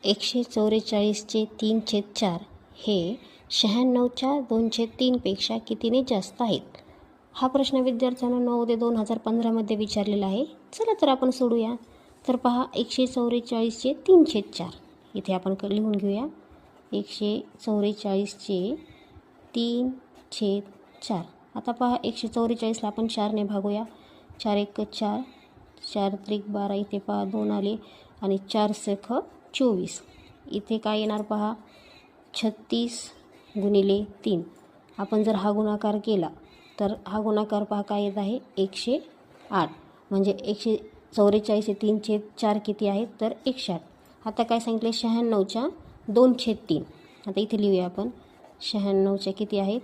144चे 3/4 हे 96च्या 2/3पेक्षा कितीने जास्त आहेत? हा प्रश्न विद्यार्थ्यांना नवोदय 2015मध्ये विचारलेला आहे. चला तर आपण सोडूया. तर पहा 144चे 3/4 इथे आपण लिहून घेऊया. 144चे 3/4. आता पहा 144ला आपण 4ने भागूया. 4 × 1 = 4, 4 × 3 = 12. इथे पहा 2 आले आणि 4 × 6 = 24. इथे काय येणार पहा 36 × 3. आपण जर हा गुणाकार केला तर हा गुणाकार पहा काय येत आहे 108. म्हणजे 144चे 3/4 किती आहेत तर 108. आता काय सांगितले 96च्या 2/3. आता इथे लिहूया आपण 96च्या किती आहेत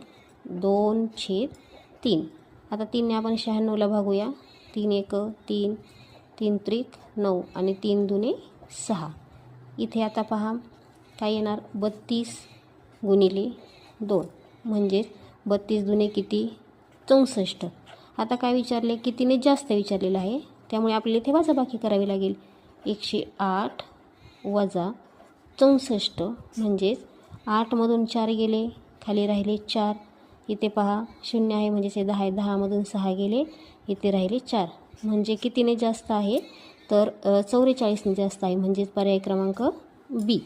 2/3. आता 3ने आपण 96ला भागूया. 3 × 1 = 3, 3 × 3 = 9 आणि 3 × 2 = 6. इथे आता पहा काय येणार 32 × 2 म्हणजेच 32 दुणे किती 64. आता काय विचारले कितीने जास्त विचारलेलं आहे, त्यामुळे आपल्याला इथे वजाबाकी करावी लागेल. 108 वजा 64 म्हणजेच 8मधून 4 गेले खाली राहिले 4. इथे पहा 0 आहे म्हणजेच हे 10 आहे. 10मधून 6 गेले इथे राहिले 4. म्हणजे कितीने जास्त आहे तर 44ने जास्त आहे. म्हणजेच पर्याय क्रमांक बी.